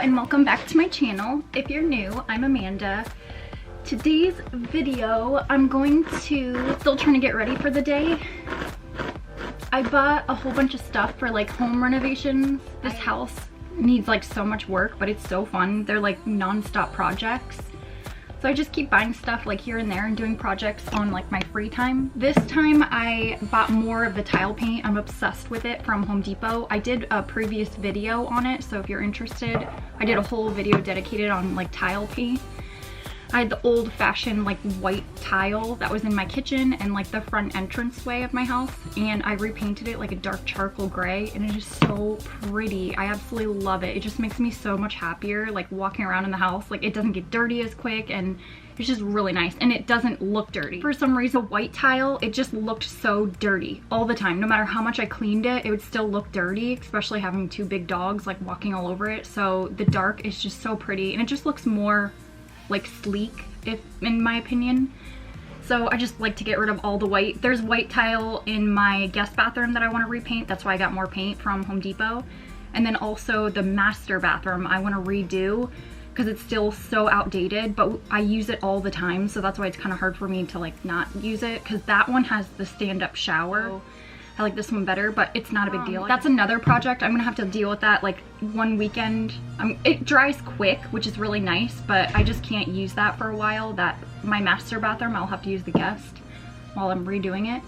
and welcome back to my channel. If you're new, I'm Amanda. Today's video, I'm going to, still trying to get ready for the day. I bought a whole bunch of stuff for like home renovations. This house needs like so much work, but it's so fun. They're like non-stop projects. So I just keep buying stuff like here and there and doing projects on like my free time. This time I bought more of the tile paint. I'm obsessed with it from Home Depot. I did a previous video on it, so if you're interested, I did a whole video dedicated on like tile paint. I had the old-fashioned like white tile that was in my kitchen and like the front entranceway of my house, and I repainted it like a dark charcoal gray, and it is so pretty. I absolutely love it. It just makes me so much happier like walking around in the house. Like it doesn't get dirty as quick, and it's just really nice, and it doesn't look dirty. For some reason, white tile, it just looked so dirty all the time. No matter how much I cleaned it, it would still look dirty, especially having two big dogs like walking all over it. So the dark is just so pretty, and it just looks more like sleek, if in my opinion. So I just like to get rid of all the white. There's white tile in my guest bathroom that I want to repaint. That's why I got more paint from Home Depot. And then also the master bathroom I want to redo because it's still so outdated, but I use it all the time, so that's why it's kind of hard for me to like not use it, because that one has the stand-up shower. I like this one better, but it's not a big deal. That's another project. I'm gonna have to deal with that like one weekend. It dries quick, which is really nice, but I just can't use that for a while. That my master bathroom, I'll have to use the guest while I'm redoing it.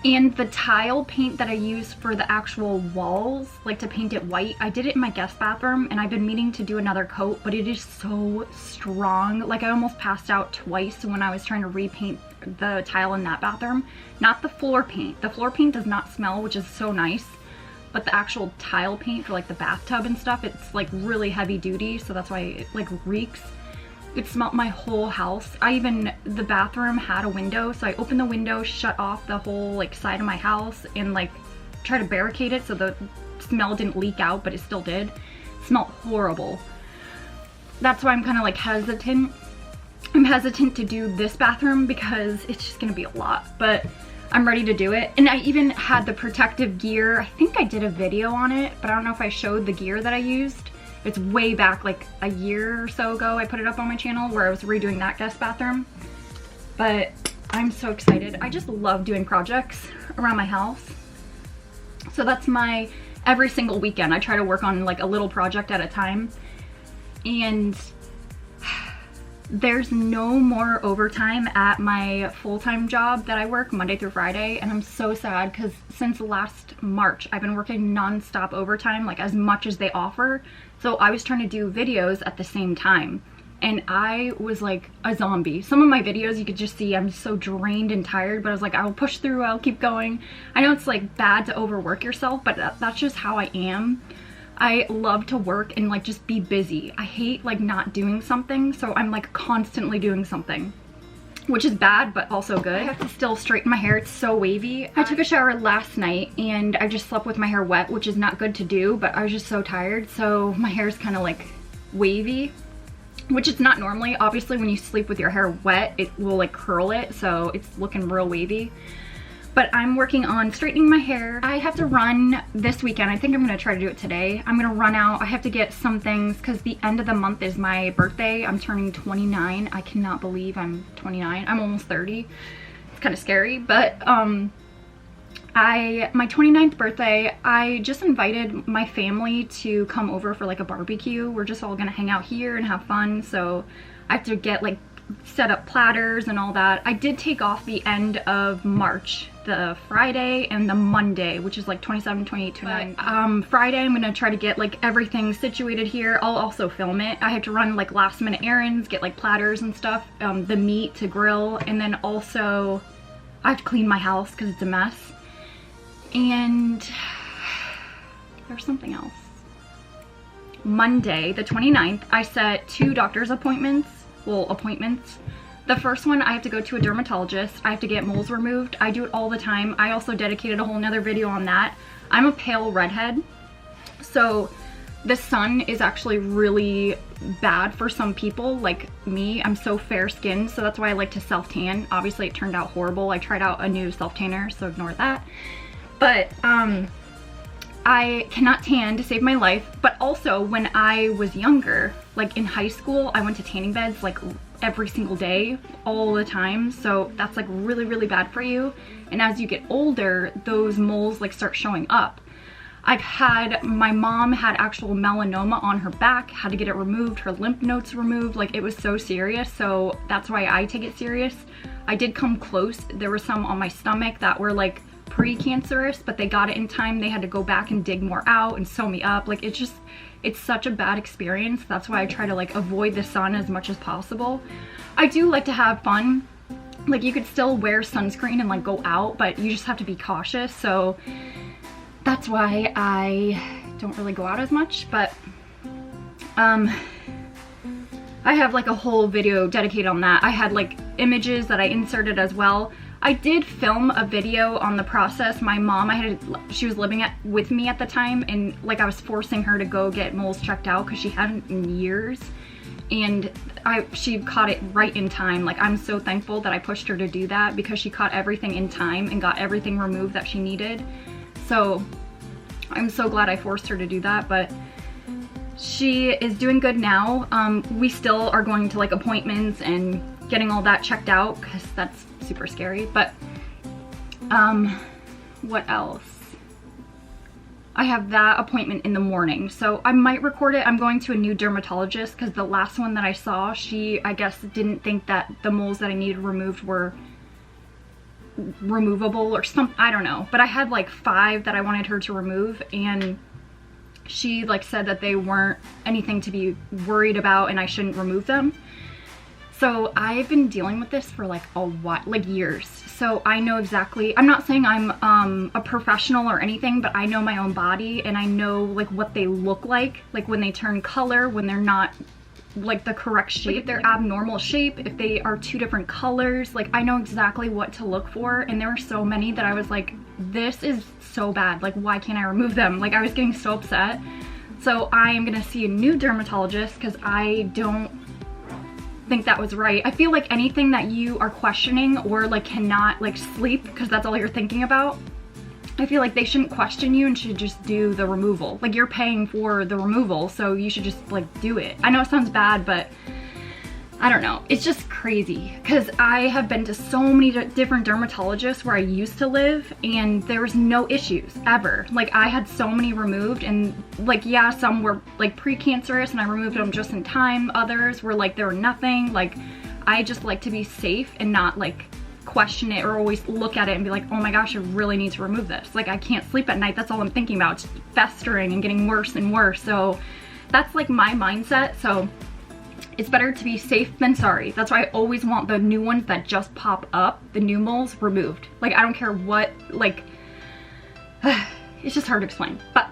And the tile paint that I use for the actual walls, like to paint it white, I did it in my guest bathroom, and I've been meaning to do another coat, but it is so strong. Like I almost passed out twice when I was trying to repaint the tile in that bathroom. Not the floor paint. The floor paint does not smell, which is so nice, but the actual tile paint for like the bathtub and stuff, it's like really heavy duty, so that's why it like reeks. It smelled my whole house. The bathroom had a window, so I opened the window, shut off the whole like side of my house, and like try to barricade it so the smell didn't leak out, but it still did. It smelled horrible. That's why I'm kind of like hesitant. I'm hesitant to do this bathroom because it's just gonna be a lot, but I'm ready to do it. And I even had the protective gear. I think I did a video on it, but I don't know if I showed the gear that I used. It's way back, like a year or so ago, I put it up on my channel where I was redoing that guest bathroom. But I'm so excited. I just love doing projects around my house. So that's my every single weekend. I try to work on like a little project at a time. And there's no more overtime at my full-time job that I work Monday through Friday, and I'm so sad because since last March I've been working non-stop overtime, like as much as they offer. So I was trying to do videos at the same time, and I was like a zombie. Some of my videos you could just see I'm so drained and tired, but I was like, I'll push through, I'll keep going. I know it's like bad to overwork yourself, but that's just how I am. I love to work and like just be busy. I hate like not doing something, so I'm like constantly doing something, which is bad but also good. I have to still straighten my hair. It's so wavy. I took a shower last night and I just slept with my hair wet, which is not good to do, but I was just so tired, so my hair is kind of like wavy, which it's not normally. Obviously when you sleep with your hair wet, it will like curl it, so it's looking real wavy. But I'm working on straightening my hair. I have to run this weekend. I think I'm gonna try to do it today. I'm gonna run out. I have to get some things because the end of the month is my birthday. I'm turning 29. I cannot believe I'm 29. I'm almost 30. It's kind of scary, but my 29th birthday, I just invited my family to come over for like a barbecue. We're just all gonna hang out here and have fun. So I have to get like set up platters and all that. I did take off the end of March, the Friday and the Monday, which is like 27, 28, 29. Friday I'm gonna try to get like everything situated here. I'll also film it. I have to run like last minute errands, get like platters and stuff, the meat to grill, and then also I have to clean my house because it's a mess. And there's something else. Monday, the 29th, I set 2 doctor's appointments. Well, appointments. The first one, I have to go to a dermatologist. I have to get moles removed. I do it all the time. I also dedicated a whole nother video on that. I'm a pale redhead, so the sun is actually really bad for some people like me. I'm so fair skinned, so that's why I like to self tan. Obviously it turned out horrible. I tried out a new self tanner, so ignore that. But I cannot tan to save my life, but also when I was younger, like in high school, I went to tanning beds like every single day, all the time. So that's like really, really bad for you. And as you get older, those moles like start showing up. My mom had actual melanoma on her back, had to get it removed, her lymph nodes removed, like it was so serious. So that's why I take it serious. I did come close. There were some on my stomach that were like pre-cancerous, but they got it in time. They had to go back and dig more out and sew me up. Like it's such a bad experience. That's why I try to like avoid the sun as much as possible. I do like to have fun. Like you could still wear sunscreen and like go out, but you just have to be cautious. So that's why I don't really go out as much, but I have like a whole video dedicated on that. I had like images that I inserted as well. I did film a video on the process. My mom, she was living with me at the time, and like I was forcing her to go get moles checked out because she hadn't in years, and she caught it right in time. Like I'm so thankful that I pushed her to do that because she caught everything in time and got everything removed that she needed. So I'm so glad I forced her to do that, but she is doing good now. We still are going to like appointments and getting all that checked out because that's super scary. But what else? I have that appointment in the morning, so I might record it. I'm going to a new dermatologist because the last one that I saw, she I guess didn't think that the moles that I needed removed were removable or something. I don't know, but I had like 5 that I wanted her to remove, and she like said that they weren't anything to be worried about and I shouldn't remove them. So I've been dealing with this for like a while, like years. So I know exactly, I'm not saying I'm a professional or anything, but I know my own body and I know like what they look like when they turn color, when they're not like the correct shape, like if they're abnormal shape, if they are 2 different colors, like I know exactly what to look for. And there were so many that I was like, this is so bad, like why can't I remove them? Like I was getting so upset. So I am gonna see a new dermatologist because I don't think that was right. I feel like anything that you are questioning or like cannot like sleep because that's all you're thinking about, I feel like they shouldn't question you and should just do the removal. Like you're paying for the removal, so you should just like do it. I know it sounds bad, but I don't know. It's just crazy because I have been to so many different dermatologists where I used to live and there was no issues ever. Like I had so many removed, and like yeah, some were like pre-cancerous and I removed them just in time. Others were like, there were nothing. Like I just like to be safe and not like question it or always look at it and be like, oh my gosh, I really need to remove this. Like I can't sleep at night. That's all I'm thinking about. It's festering and getting worse and worse. So that's like my mindset. So it's better to be safe than sorry. That's why I always want the new ones that just pop up, the new moles, removed. Like I don't care what, like, it's just hard to explain, but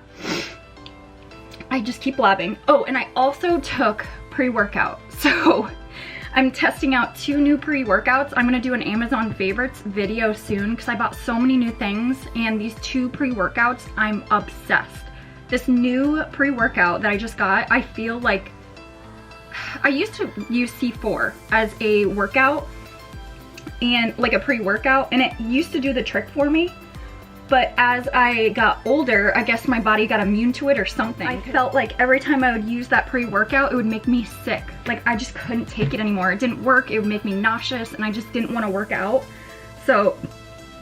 I just keep blabbing. Oh, and I also took pre-workout. So I'm testing out 2 new pre-workouts. I'm gonna do an Amazon favorites video soon because I bought so many new things, and these 2 pre-workouts, I'm obsessed. This new pre-workout that I just got, I feel like I used to use C4 as a workout and like a pre-workout, and it used to do the trick for me. But as I got older, I guess my body got immune to it or something. I felt like every time I would use that pre-workout, it would make me sick. Like I just couldn't take it anymore. It didn't work. It would make me nauseous and I just didn't want to work out. So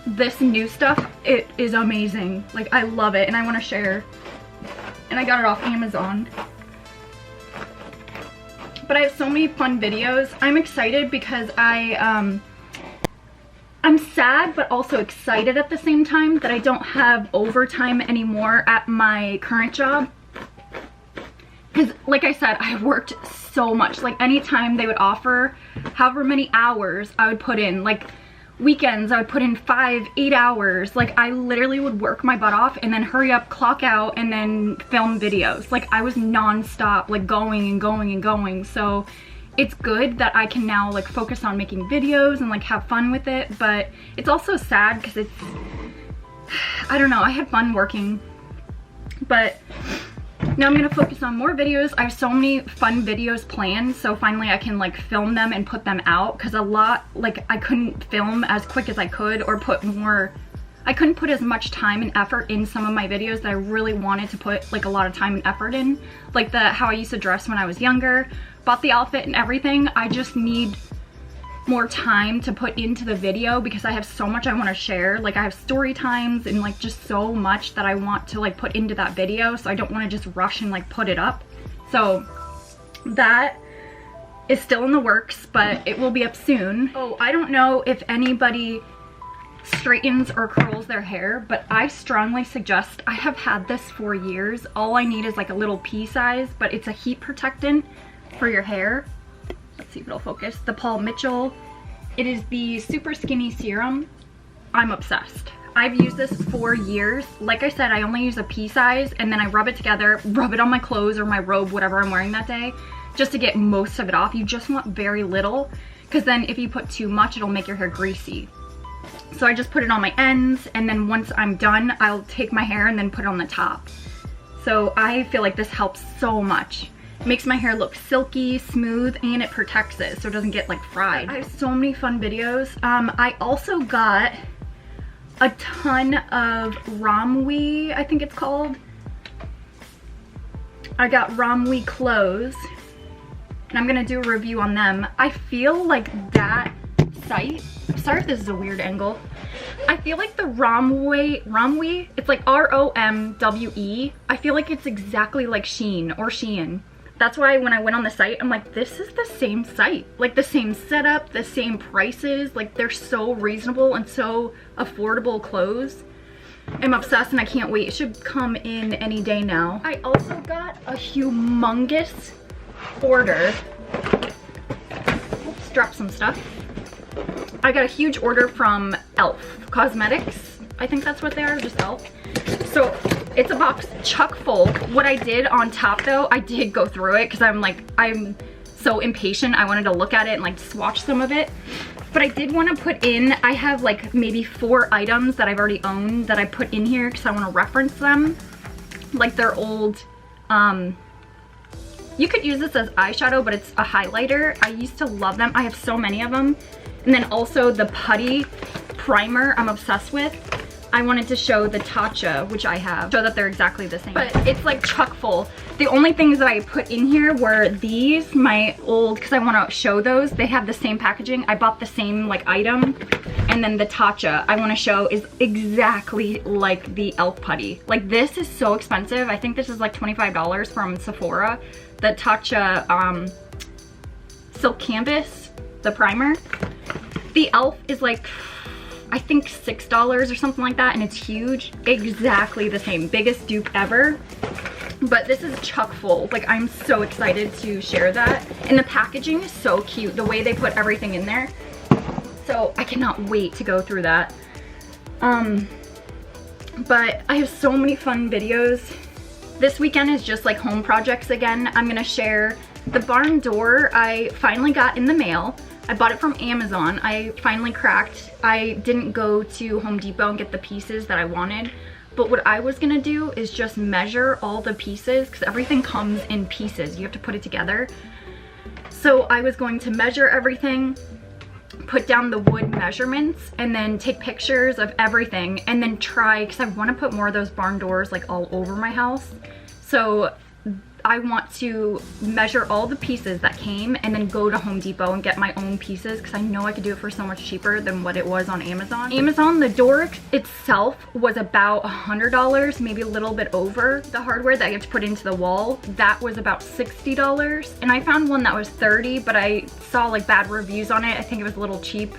this new stuff, it is amazing. Like I love it and I want to share. And I got it off Amazon. But I have so many fun videos. I'm excited because I'm sad but also excited at the same time that I don't have overtime anymore at my current job. Because like I said, I worked so much. Like anytime they would offer however many hours I would put in, like weekends I would put in 5, 8 hours. Like I literally would work my butt off and then hurry up, clock out, and then film videos. Like I was non-stop, like going and going and going. So it's good that I can now like focus on making videos and like have fun with it, but it's also sad because it's, I don't know, I had fun working, but now I'm gonna focus on more videos. I have so many fun videos planned, so finally I can like film them and put them out, because a lot, like I couldn't film as quick as I could or put more I couldn't put as much time and effort in some of my videos that I really wanted to put like a lot of time and effort in. Like how I used to dress when I was younger, bought the outfit and everything. I just need more time to put into the video because I have so much I want to share. Like I have story times and like just so much that I want to like put into that video, so I don't want to just rush and like put it up. So that is still in the works, but it will be up soon. Oh, I don't know if anybody straightens or curls their hair, but I strongly suggest, I have had this for years. All I need is like a little pea size, but it's a heat protectant for your hair. Let's see if it'll focus. The Paul Mitchell. It is the Super Skinny Serum. I'm obsessed. I've used this for years. Like I said, I only use a pea size and then I rub it together, rub it on my clothes or my robe, whatever I'm wearing that day, just to get most of it off. You just want very little, because then if you put too much, it'll make your hair greasy. So I just put it on my ends, and then once I'm done, I'll take my hair and then put it on the top. So I feel like this helps so much. It makes my hair look silky, smooth, and it protects it so it doesn't get like fried. I have so many fun videos. I also got a ton of Romwe, I think it's called. I got Romwe clothes, and I'm gonna do a review on them. I feel like that site, sorry if this is a weird angle. I feel like the Romwe, it's like R-O-M-W-E. I feel like it's exactly like Shein. That's why when I went on the site, I'm like, this is the same site. Like the same setup, the same prices. Like they're so reasonable and so affordable clothes. I'm obsessed and I can't wait. It should come in any day now. I also got a humongous order. Oops, dropped some stuff. I got a huge order from e.l.f. Cosmetics. I think that's what they are, just e.l.f. So it's a box chock full. What I did on top though, I did go through it because I'm so impatient. I wanted to look at it and like swatch some of it. But I did want to put in, I have like maybe 4 items that I've already owned that I put in here because I want to reference them. Like they're old, you could use this as eyeshadow, but it's a highlighter. I used to love them. I have so many of them. And then also the putty primer I'm obsessed with. I wanted to show the Tatcha, which I have, show that they're exactly the same. But it's like chock full. The only things that I put in here were these, my old, because I want to show those. They have the same packaging. I bought the same like item. And then the Tatcha I want to show is exactly like the e.l.f. putty. Like this is so expensive. I think this is like $25 from Sephora. The Tatcha Silk Canvas, the primer. The e.l.f. is like, I think $6 or something like that, and it's huge. Exactly the same, biggest dupe ever. But this is chock full. Like I'm so excited to share that. And the packaging is so cute, the way they put everything in there. So I cannot wait to go through that. But I have so many fun videos. This weekend is just like home projects again. I'm gonna share the barn door I finally got in the mail. I bought it from Amazon. I finally cracked. I didn't go to Home Depot and get the pieces that I wanted. But what I was gonna do is just measure all the pieces because everything comes in pieces. You have to put it together. So I was going to measure everything, put down the wood measurements, and then take pictures of everything and then try, because I want to put more of those barn doors like all over my house. So I want to measure all the pieces that came and then go to Home Depot and get my own pieces because I know I could do it for so much cheaper than what it was on Amazon. Amazon, the door itself was about $100, maybe a little bit over. The hardware that you have to put into the wall, that was about $60. And I found one that was $30, but I saw like bad reviews on it. I think it was a little cheap.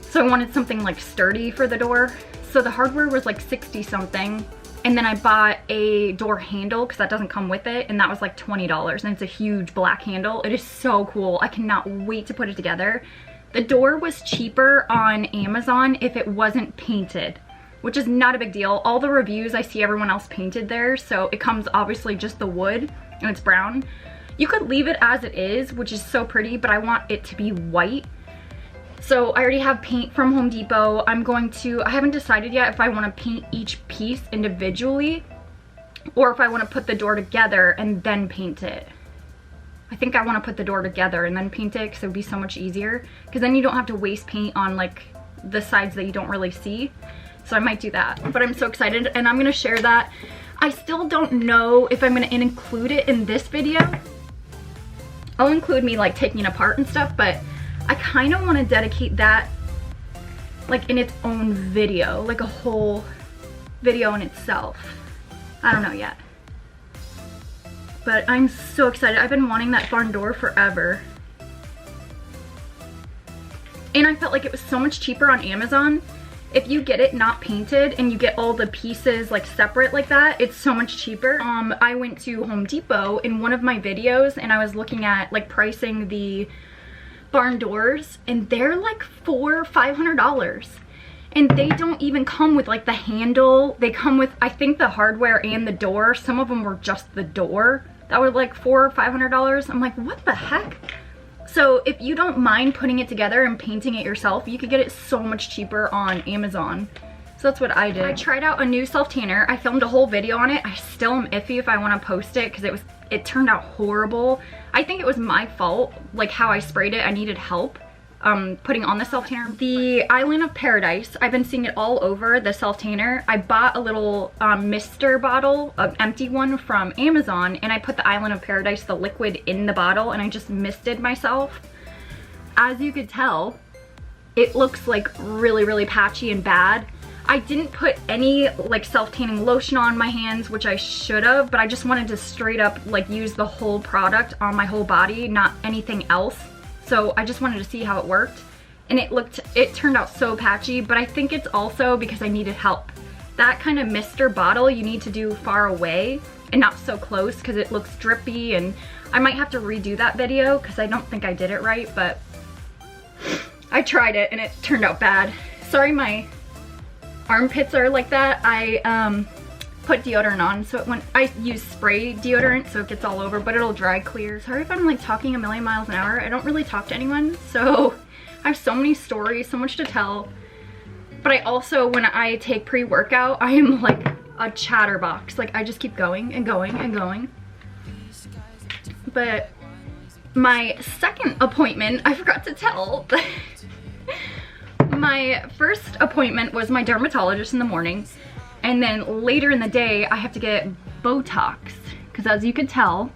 So I wanted something like sturdy for the door. So the hardware was like 60 something. And then I bought a door handle because that doesn't come with it, and that was like $20, and it's a huge black handle. It is so cool. I cannot wait to put it together. The door was cheaper on Amazon if it wasn't painted, which is not a big deal. All the reviews I see everyone else painted there, so it comes obviously just the wood and it's brown. You could leave it as it is, which is so pretty, but I want it to be white. So I already have paint from Home Depot. I haven't decided yet if I want to paint each piece individually or if I want to put the door together and then paint it. I think I want to put the door together and then paint it because it would be so much easier, because then you don't have to waste paint on like the sides that you don't really see. So I might do that, but I'm so excited and I'm gonna share that. I still don't know if I'm gonna include it in this video. I'll include me like taking it apart and stuff, but I kind of want to dedicate that like in its own video, like a whole video in itself. I don't know yet. But I'm so excited. I've been wanting that barn door forever. And I felt like it was so much cheaper on Amazon. If you get it not painted and you get all the pieces like separate like that, it's so much cheaper. I went to Home Depot in one of my videos and I was looking at like pricing the barn doors and they're like $400 or $500. And they don't even come with like the handle. They come with, I think, the hardware and the door. Some of them were just the door that were like $400 or $500. I'm like, what the heck? So if you don't mind putting it together and painting it yourself, you could get it so much cheaper on Amazon. So that's what I did. I tried out a new self-tanner. I filmed a whole video on it. I still am iffy if I want to post it because it turned out horrible. I think it was my fault, like how I sprayed it. I needed help putting on the self-tanner. The Island of Paradise, I've been seeing it all over, the self-tanner. I bought a little mister bottle, an empty one from Amazon, and I put the Island of Paradise, the liquid, in the bottle and I just misted myself. As you could tell, it looks like really, really patchy and bad. I didn't put any like self-tanning lotion on my hands, which I should have, but I just wanted to straight up like use the whole product on my whole body, not anything else. So I just wanted to see how it worked, and it turned out so patchy, but I think it's also because I needed help. That kind of mister bottle you need to do far away and not so close because it looks drippy, and I might have to redo that video because I don't think I did it right, but I tried it and it turned out bad. Sorry my armpits are like that. I put deodorant on, so I use spray deodorant so it gets all over, but it'll dry clear. Sorry if I'm like talking a million miles an hour. I don't really talk to anyone, so I have so many stories, so much to tell. But I also, when I take pre-workout, I am like a chatterbox. Like I just keep going and going and going. But my second appointment, I forgot to tell. My first appointment was my dermatologist in the morning. And then later in the day, I have to get Botox. Because as you can tell,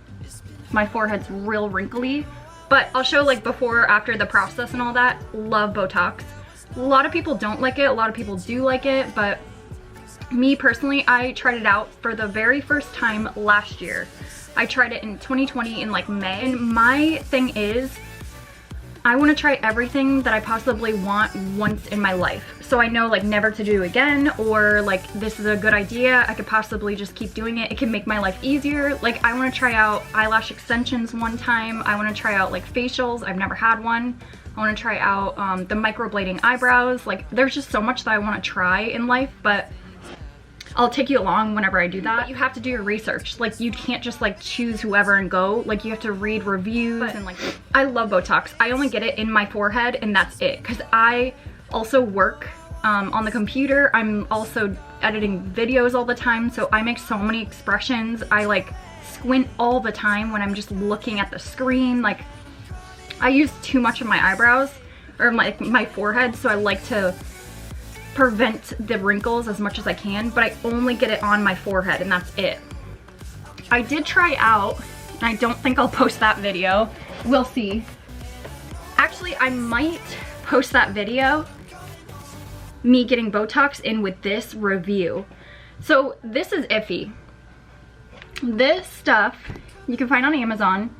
my forehead's real wrinkly. But I'll show like before, after the process and all that. Love Botox. A lot of people don't like it. A lot of people do like it. But me personally, I tried it out for the very first time last year. I tried it in 2020 in like May. And my thing is, I want to try everything that I possibly want once in my life. So I know like never to do again, or like this is a good idea. I could possibly just keep doing it. It can make my life easier. Like I want to try out eyelash extensions one time. I want to try out like facials. I've never had one. I want to try out the microblading eyebrows. Like there's just so much that I want to try in life, but I'll take you along whenever I do that. But you have to do your research. Like you can't just like choose whoever and go. Like you have to read reviews and like, I love Botox. I only get it in my forehead and that's it. Cause I also work on the computer. I'm also editing videos all the time. So I make so many expressions. I like squint all the time when I'm just looking at the screen. Like I use too much of my eyebrows or my forehead. So I like to prevent the wrinkles as much as I can, but I only get it on my forehead and that's it. I did try out, and I don't think I'll post that video. We'll see. Actually, I might post that video, me getting Botox in with this review. So this is iffy. This stuff you can find on Amazon.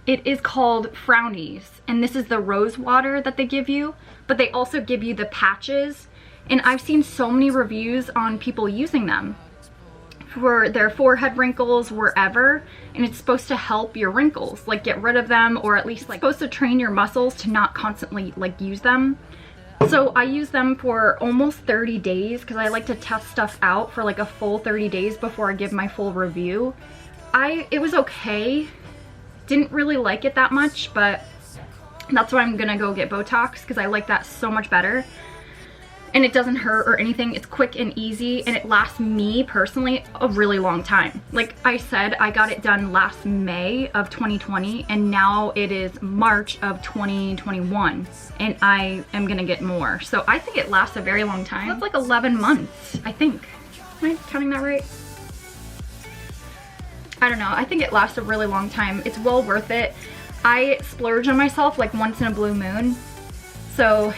It is called Frownies, and this is the rose water that they give you, but they also give you the patches. And I've seen so many reviews on people using them for their forehead wrinkles, wherever, and it's supposed to help your wrinkles, like get rid of them, or at least like supposed to train your muscles to not constantly like use them. So I use them for almost 30 days because I like to test stuff out for like a full 30 days before I give my full review. It was okay. Didn't really like it that much, but that's why I'm gonna go get Botox because I like that so much better. and it doesn't hurt or anything. It's quick and easy, and it lasts me personally a really long time. Like I said, I got it done last May of 2020, and now it is March of 2021, and I am gonna get more. So I think it lasts a very long time. That's like 11 months, I think. Am I counting that right? I don't know, I think it lasts a really long time. It's well worth it. I splurge on myself like once in a blue moon. So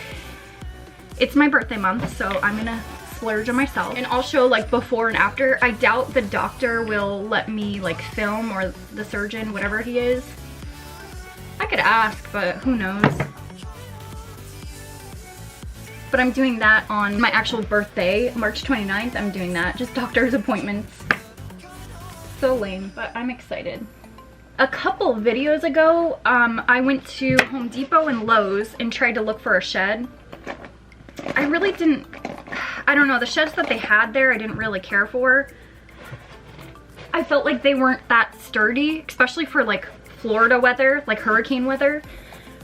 it's my birthday month, so I'm gonna splurge on myself. And I'll show like before and after. I doubt the doctor will let me like film, or the surgeon, whatever he is. I could ask, but who knows. But I'm doing that on my actual birthday, March 29th. I'm doing that, just doctor's appointments. So lame, but I'm excited. A couple videos ago, I went to Home Depot and Lowe's and tried to look for a shed. I really didn't, I don't know, the sheds that they had there I didn't really care for. I felt like they weren't that sturdy, especially for like Florida weather, like hurricane weather.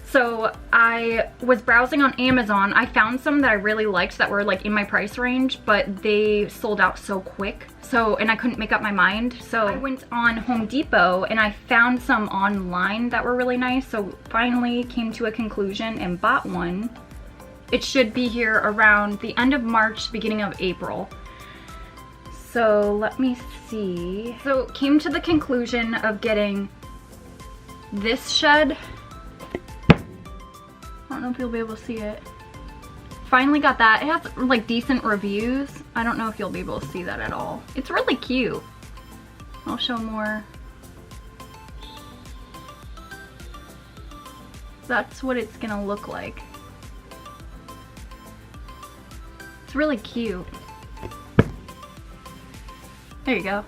So I was browsing on Amazon. I found some that I really liked that were like in my price range, but they sold out so quick. So, and I couldn't make up my mind. So I went on Home Depot and I found some online that were really nice. So finally came to a conclusion and bought one. It should be here around the end of March, beginning of April. So let me see. So came to the conclusion of getting this shed. I don't know if you'll be able to see it. Finally got that. It has like decent reviews. I don't know if you'll be able to see that at all. It's really cute. I'll show more. That's what it's gonna look like. It's really cute. There you go.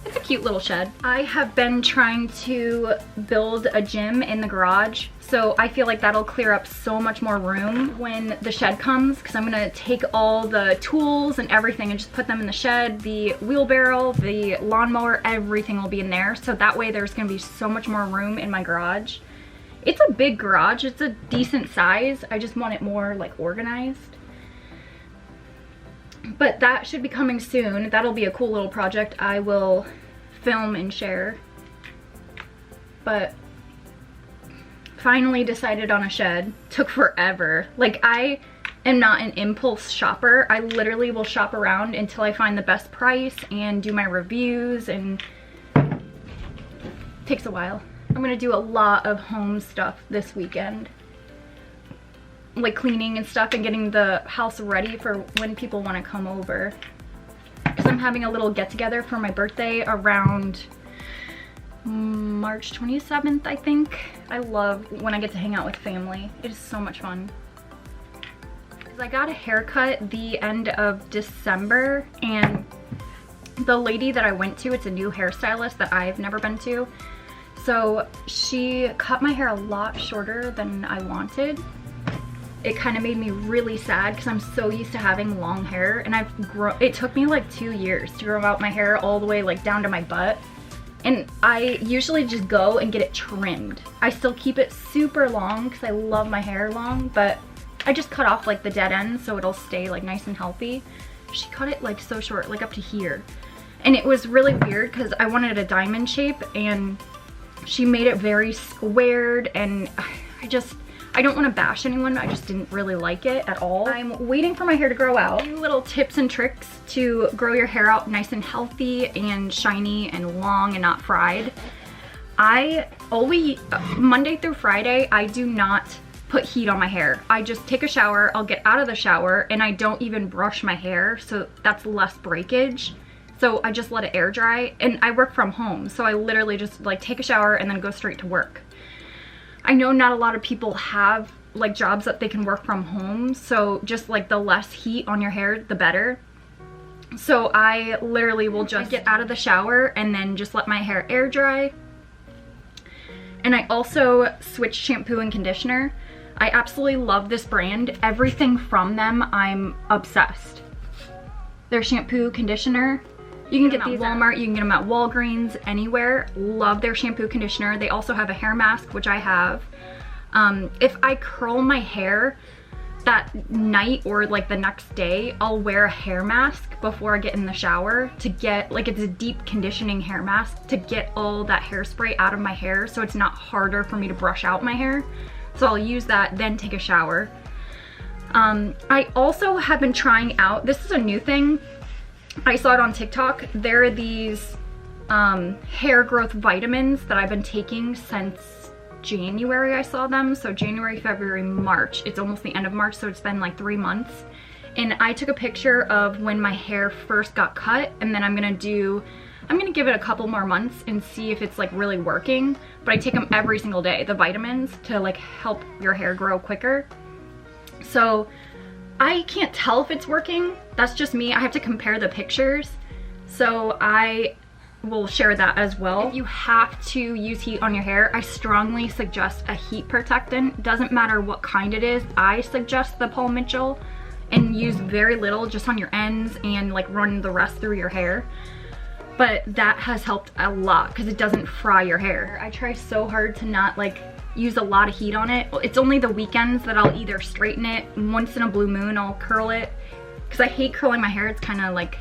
It's a cute little shed. I have been trying to build a gym in the garage, so I feel like that'll clear up so much more room when the shed comes, because I'm gonna take all the tools and everything and just put them in the shed. The wheelbarrow, the lawnmower, everything will be in there, so that way there's gonna be so much more room in my garage. It's a big garage, it's a decent size. I just want it more like organized. But that should be coming soon. That'll be a cool little project I will film and share. But finally decided on a shed. Took forever. Like, I am not an impulse shopper. I literally will shop around until I find the best price and do my reviews, and it takes a while. I'm gonna do a lot of home stuff this weekend. Like cleaning and stuff and getting the house ready for when people want to come over. Because I'm having a little get together for my birthday around March 27th, I think. I love when I get to hang out with family. It is so much fun. Because I got a haircut the end of December, and the lady that I went to, it's a new hairstylist that I've never been to. So she cut my hair a lot shorter than I wanted. It kind of made me really sad because I'm so used to having long hair, and it took me like 2 years to grow out my hair all the way like down to my butt. And I usually just go and get it trimmed. I still keep it super long because I love my hair long, but I just cut off like the dead ends so it'll stay like nice and healthy. She cut it like so short, like up to here. And it was really weird because I wanted a diamond shape, and she made it very squared, and I don't want to bash anyone, I just didn't really like it at all. I'm waiting for my hair to grow out. A few little tips and tricks to grow your hair out nice and healthy and shiny and long and not fried. I always, Monday through Friday, I do not put heat on my hair. I just take a shower, I'll get out of the shower, and I don't even brush my hair, so that's less breakage. So I just let it air dry, and I work from home, so I literally just like take a shower and then go straight to work. I know not a lot of people have like jobs that they can work from home, so just like the less heat on your hair, the better. So I literally will just get out of the shower and then just let my hair air dry. And I also switch shampoo and conditioner. I absolutely love this brand. Everything from them, I'm obsessed. Their shampoo, conditioner, you can get these at Walmart, you can get them at Walgreens, anywhere. Love their shampoo, conditioner. They also have a hair mask, which I have. If I curl my hair, that night or like the next day, I'll wear a hair mask before I get in the shower to get, like, it's a deep conditioning hair mask to get all that hairspray out of my hair so it's not harder for me to brush out my hair. So I'll use that, then take a shower. I also have been trying out, this is a new thing, I saw it on TikTok. There are these hair growth vitamins that I've been taking since January. I saw them, so January, February, March. It's almost the end of March, so it's been like 3 months. And I took a picture of when my hair first got cut, and then I'm gonna give it a couple more months and see if it's like really working. But I take them every single day, the vitamins, to like help your hair grow quicker. So I can't tell if it's working. That's just me. I have to compare the pictures. So I will share that as well. If you have to use heat on your hair, I strongly suggest a heat protectant. Doesn't matter what kind it is. I suggest the Paul Mitchell, and use very little just on your ends and like run the rest through your hair. But that has helped a lot because it doesn't fry your hair. I try so hard to not like use a lot of heat on it. It's only the weekends that I'll either straighten it, once in a blue moon I'll curl it, because I hate curling my hair. It's kind of like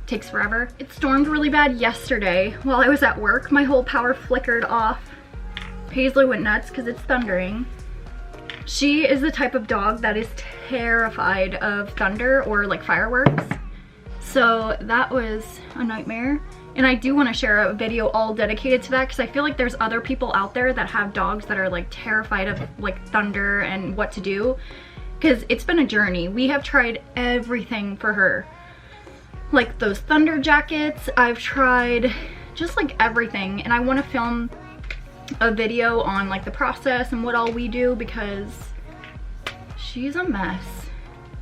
takes forever. It stormed really bad yesterday while I was at work. My whole power flickered off. Paisley went nuts because it's thundering. She is the type of dog that is terrified of thunder or like fireworks. So that was a nightmare. And I do want to share a video all dedicated to that because I feel like there's other people out there that have dogs that are like terrified of like thunder and what to do. Because it's been a journey. We have tried everything for her. Like those thunder jackets, I've tried just like everything. And I want to film a video on like the process and what all we do because she's a mess.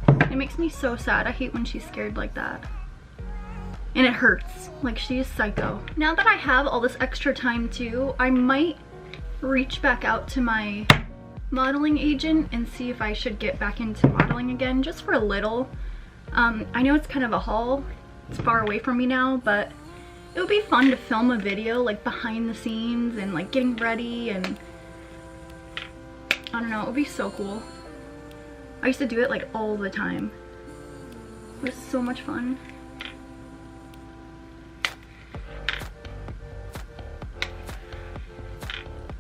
It makes me so sad. I hate when she's scared like that. And it hurts. Like, she is psycho. Now that I have all this extra time too, I might reach back out to my modeling agent and see if I should get back into modeling again, just for a little. I know it's kind of a haul. It's far away from me now, but it would be fun to film a video like behind the scenes and like getting ready, and I don't know, it would be so cool. I used to do it like all the time. It was so much fun.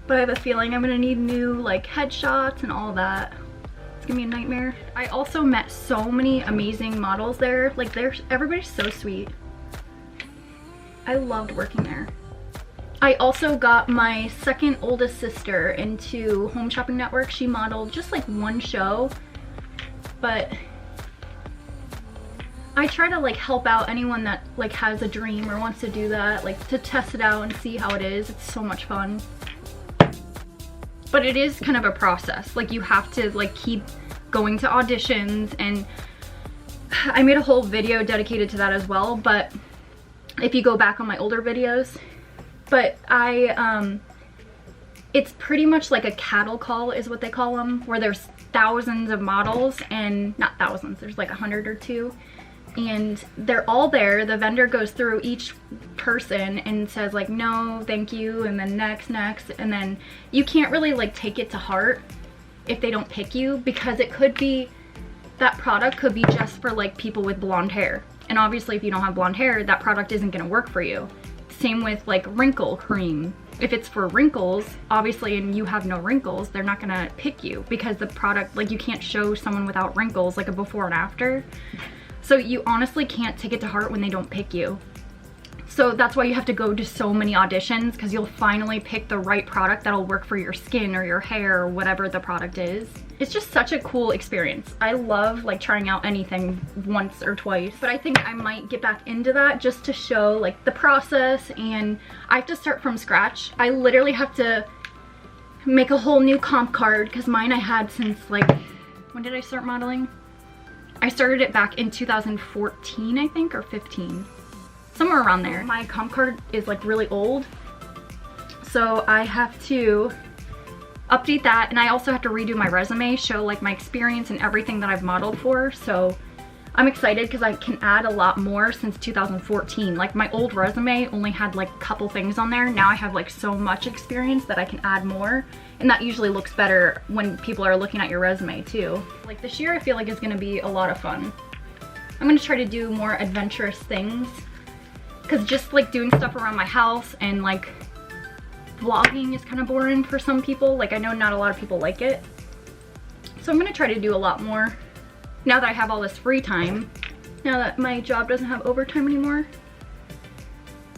But I have a feeling I'm gonna need new like headshots and all that. It's gonna be a nightmare. I also met so many amazing models there. Like everybody's so sweet. I loved working there. I also got my second oldest sister into Home Shopping Network. She modeled just like one show, but I try to like help out anyone that like has a dream or wants to do that, like to test it out and see how it is. It's so much fun. But it is kind of a process. Like you have to like keep going to auditions, and I made a whole video dedicated to that as well, but if you go back on my older videos. But it's pretty much like a cattle call is what they call them, where there's thousands of models, and not thousands, there's like 100 or 2, and they're all there. The vendor goes through each person and says like, no, thank you, and then next, and then you can't really like take it to heart if they don't pick you, because it could be, that product could be just for like people with blonde hair. And obviously if you don't have blonde hair, that product isn't gonna work for you. Same with like wrinkle cream. If it's for wrinkles, obviously, and you have no wrinkles, they're not gonna pick you because the product, like you can't show someone without wrinkles like a before and after. So you honestly can't take it to heart when they don't pick you. So that's why you have to go to so many auditions, because you'll finally pick the right product that'll work for your skin or your hair or whatever the product is. It's just such a cool experience. I love like trying out anything once or twice, but I think I might get back into that just to show like the process, and I have to start from scratch. I literally have to make a whole new comp card because mine I had since like, when did I start modeling? I started it back in 2014, I think, or 15. Somewhere around there. My comp card is like really old, so I have to update that, and I also have to redo my resume, show like my experience and everything that I've modeled for. So I'm excited because I can add a lot more since 2014. Like my old resume only had like a couple things on there. Now I have like so much experience that I can add more. And that usually looks better when people are looking at your resume too. Like this year I feel like it's gonna be a lot of fun. I'm gonna try to do more adventurous things because just like doing stuff around my house and like vlogging is kind of boring for some people. Like I know not a lot of people like it. So I'm gonna try to do a lot more. Now that I have all this free time, now that my job doesn't have overtime anymore,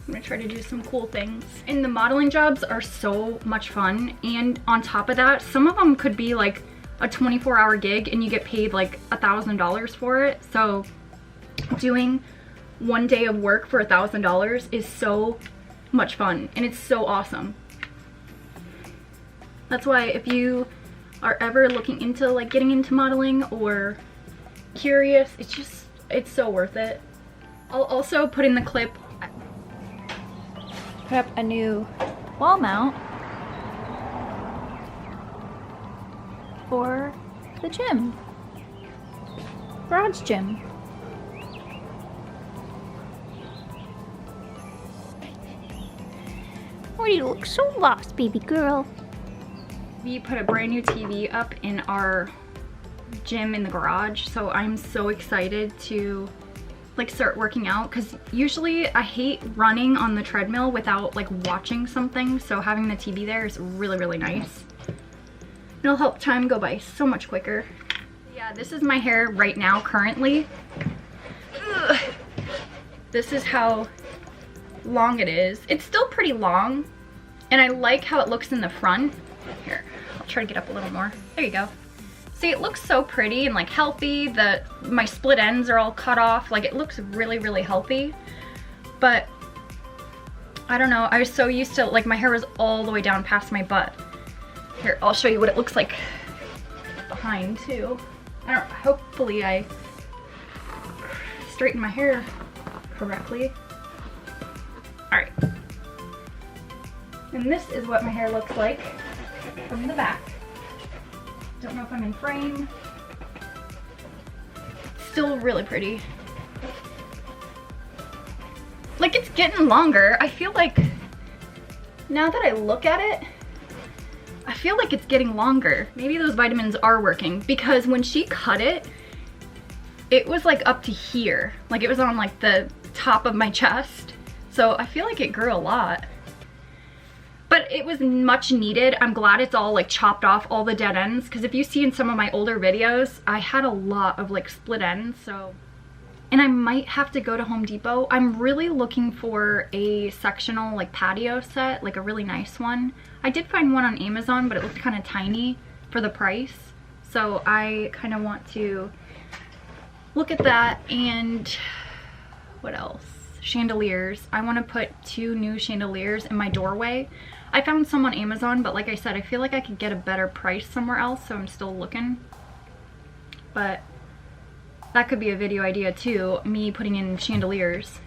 I'm gonna try to do some cool things. And the modeling jobs are so much fun. And on top of that, some of them could be like a 24-hour gig and you get paid like $1,000 for it. So doing one day of work for $1,000 is so much fun and it's so awesome. That's why if you are ever looking into like getting into modeling or curious, it's so worth it. I'll also put in the clip, put up a new wall mount for the gym, garage gym. Why do you look so lost, baby girl? We put a brand new TV up in our gym in the garage, so I'm so excited to like start working out because usually I hate running on the treadmill without like watching something, so having the TV there is really, really nice. It'll help time go by so much quicker. Yeah, this is my hair right now currently. Ugh. This is how long it is. It's still pretty long and I like how it looks in the front. Here, I'll try to get up a little more. There you go. See, it looks so pretty and like healthy. My split ends are all cut off. Like it looks really, really healthy. But I don't know, I was so used to, like my hair was all the way down past my butt. Here, I'll show you what it looks like behind too. Hopefully I straighten my hair correctly. All right. And this is what my hair looks like from the back. Don't know if I'm in frame. Still really pretty. Like it's getting longer. I feel like now that I look at it, I feel like it's getting longer. Maybe those vitamins are working because when she cut it, it was like up to here. Like it was on like the top of my chest. So I feel like it grew a lot. But it was much needed. I'm glad it's all like chopped off all the dead ends because if you see in some of my older videos, I had a lot of like split ends. So, and I might have to go to Home Depot. I'm really looking for a sectional like patio set, like a really nice one. I did find one on Amazon, but it looked kind of tiny for the price. So I kind of want to look at that. And what else? Chandeliers. I want to put 2 new chandeliers in my doorway. I found some on Amazon, but like I said, I feel like I could get a better price somewhere else, so I'm still looking. But that could be a video idea too, me putting in chandeliers.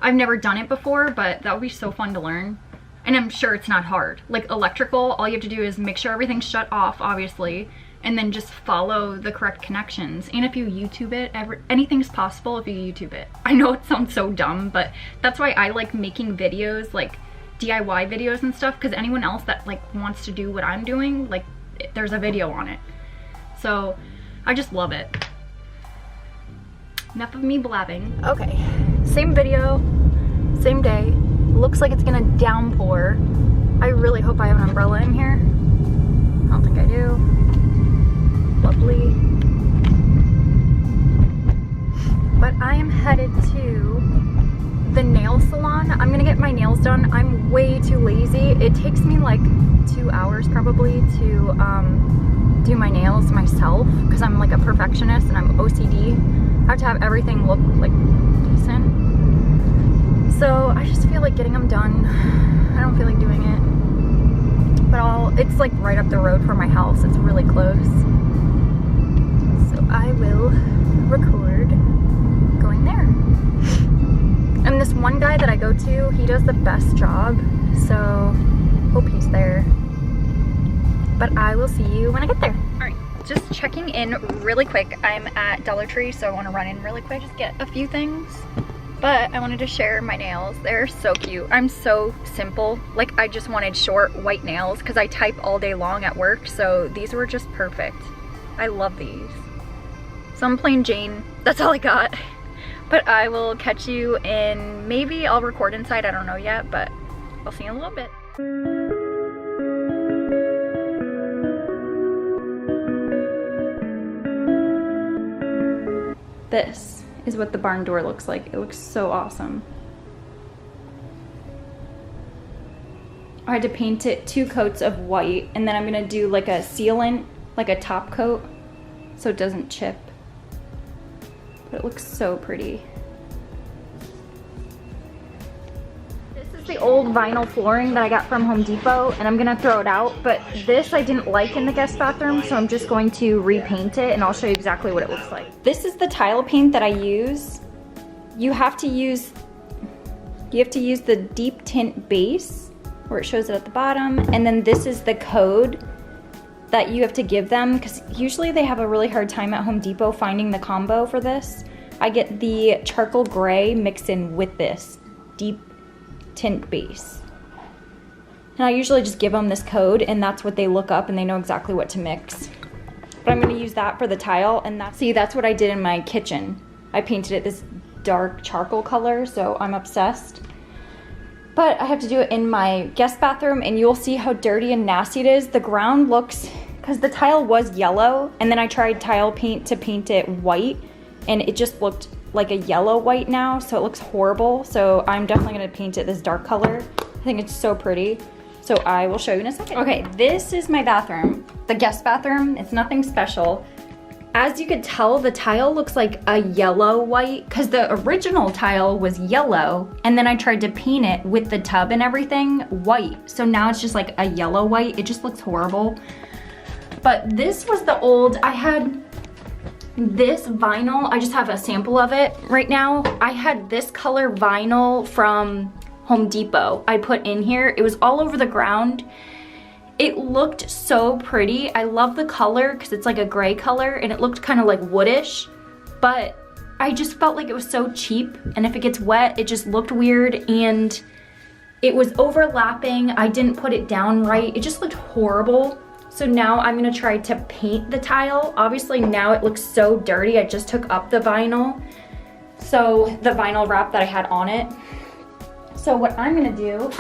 I've never done it before, but that would be so fun to learn. And I'm sure it's not hard. Like electrical, all you have to do is make sure everything's shut off, obviously, and then just follow the correct connections. And if you YouTube it, anything's possible if you YouTube it. I know it sounds so dumb, but that's why I like making videos, like DIY videos and stuff, because anyone else that like wants to do what I'm doing, like there's a video on it. So I just love it. Enough of me blabbing. Okay, same video, same day. Looks like it's gonna downpour. I really hope I have an umbrella in here. I don't think I do. Lovely. But I am headed to the nail salon. I'm gonna get my nails done. I'm way too lazy. It takes me like 2 hours probably to do my nails myself because I'm like a perfectionist and I'm OCD. I have to have everything look like decent. So I just feel like getting them done. I don't feel like doing it. But it's like right up the road from my house. It's really close. So I will record going there. And this one guy that I go to, he does the best job. So hope he's there. But I will see you when I get there. All right, just checking in really quick. I'm at Dollar Tree, so I want to run in really quick, just get a few things. But I wanted to share my nails. They're so cute. I'm so simple. Like, I just wanted short white nails because I type all day long at work, so these were just perfect. I love these. So I'm plain Jane. That's all I got. But I will catch you in, maybe I'll record inside, I don't know yet, but I'll see you in a little bit. This is what the barn door looks like. It looks so awesome. I had to paint it 2 coats of white, and then I'm gonna do like a sealant, like a top coat, so it doesn't chip. But it looks so pretty. This is the old vinyl flooring that I got from Home Depot, and I'm gonna throw it out, but this I didn't like in the guest bathroom, so I'm just going to repaint it, and I'll show you exactly what it looks like. This is the tile paint that I use. You have to use the deep tint base, where it shows it at the bottom, and then this is the code that you have to give them, because usually they have a really hard time at Home Depot finding the combo for this. I get the charcoal gray mixed in with this deep tint base. And I usually just give them this code, and that's what they look up and they know exactly what to mix. But I'm gonna use that for the tile, and that's what I did in my kitchen. I painted it this dark charcoal color, so I'm obsessed. But I have to do it in my guest bathroom, and you'll see how dirty and nasty it is. The ground looks, because the tile was yellow, and then I tried tile paint to paint it white, and it just looked like a yellow white now, so it looks horrible. So I'm definitely gonna paint it this dark color. I think it's so pretty. So I will show you in a second. Okay, this is my bathroom, the guest bathroom. It's nothing special. As you could tell, the tile looks like a yellow white, because the original tile was yellow, and then I tried to paint it with the tub and everything white. So now it's just like a yellow white. It just looks horrible. But this was the old, I had this vinyl, I just have a sample of it right now. I had this color vinyl from Home Depot I put in here. It was all over the ground. It looked so pretty. I love the color because it's like a gray color, and it looked kind of like woodish, but I just felt like it was so cheap, and if it gets wet, it just looked weird, and it was overlapping. I didn't put it down right. It just looked horrible. So now I'm gonna try to paint the tile. Obviously now it looks so dirty. I just took up the vinyl. So the vinyl wrap that I had on it. So what I'm gonna do,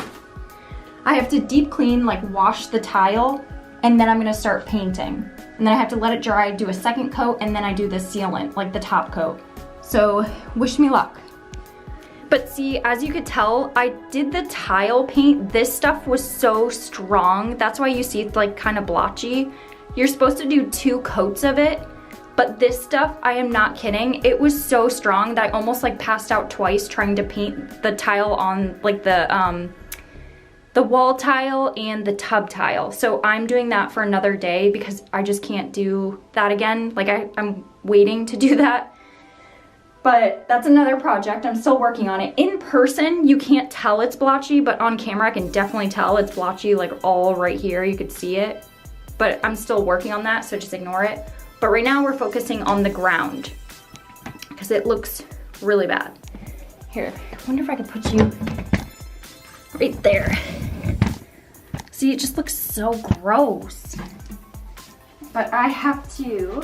I have to deep clean, like wash the tile, and then I'm gonna start painting. And then I have to let it dry, do a second coat, and then I do the sealant, like the top coat. So wish me luck. But see, as you could tell, I did the tile paint. This stuff was so strong. That's why you see it's like kind of blotchy. You're supposed to do 2 coats of it, but this stuff, I am not kidding. It was so strong that I almost like passed out twice trying to paint the tile on like the wall tile and the tub tile. So I'm doing that for another day because I just can't do that again. Like I'm waiting to do that. But that's another project. I'm still working on it. In person, you can't tell it's blotchy, but on camera, I can definitely tell it's blotchy, like all right here. You could see it. But I'm still working on that, so just ignore it. But right now, we're focusing on the ground because it looks really bad. Here, I wonder if I could put you right there. See, it just looks so gross. But I have to...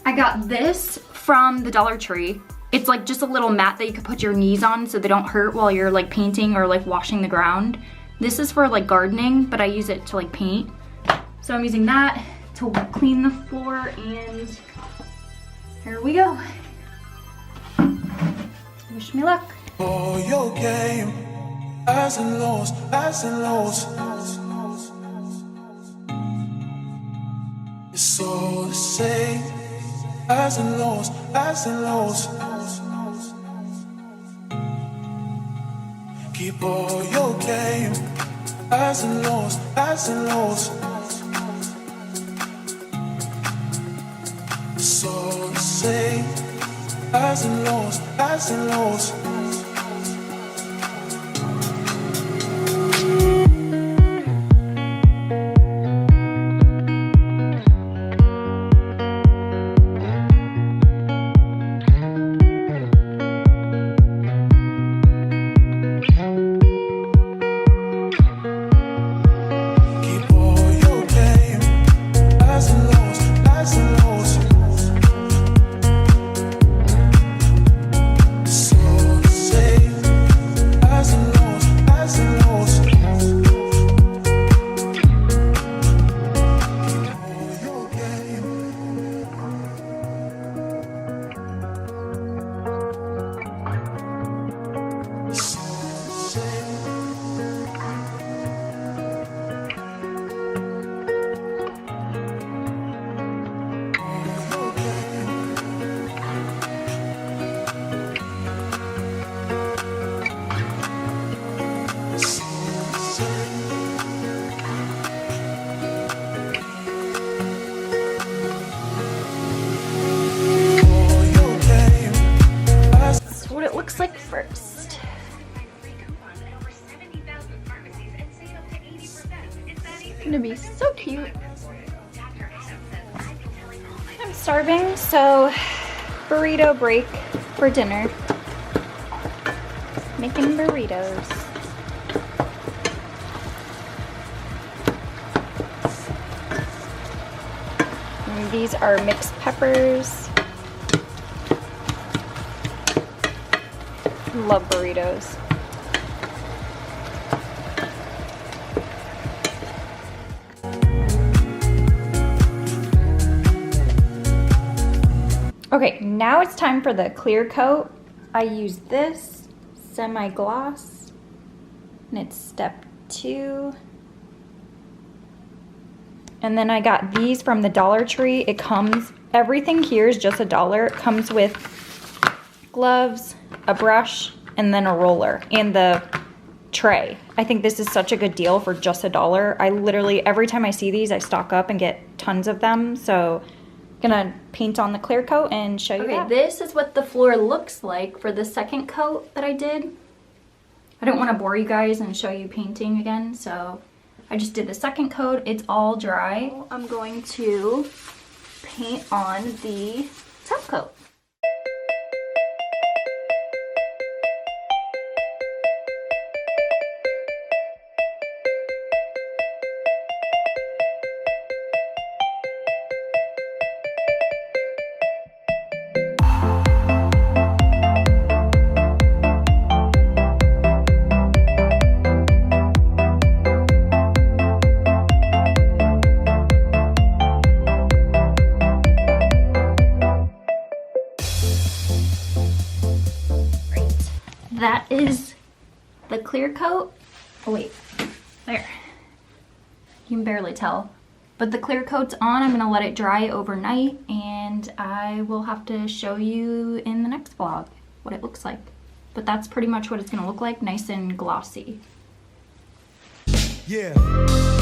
I got this from the Dollar Tree. It's like just a little mat that you could put your knees on so they don't hurt while you're like painting or like washing the ground. This is for like gardening, but I use it to like paint. So I'm using that to clean the floor, and here we go. Wish me luck. Oh, your game, highs and lows, highs and lows. It's all the same. Highs and lows, highs and lows. Keep all your game. Highs and lows, highs and lows. It's all the same. Highs and lows, highs and lows. Gonna be so cute. I'm starving, so burrito break for dinner. Making burritos. And these are mixed peppers. Love burritos. Okay, now it's time for the clear coat. I use this semi-gloss, and it's step 2. And then I got these from the Dollar Tree. It comes, everything here is just $1. It comes with gloves, a brush, and then a roller, and the tray. I think this is such a good deal for just $1. I literally, every time I see these, I stock up and get tons of them. So gonna paint on the clear coat and show you that. This is what the floor looks like for the second coat that I did. I don't want to bore you guys and show you painting again, so I just did the second coat. It's all dry. I'm going to paint on the top coat. That is the clear coat. Oh wait, there. You can barely tell. But the clear coat's on. I'm gonna let it dry overnight, and I will have to show you in the next vlog what it looks like. But that's pretty much what it's gonna look like, nice and glossy. Yeah.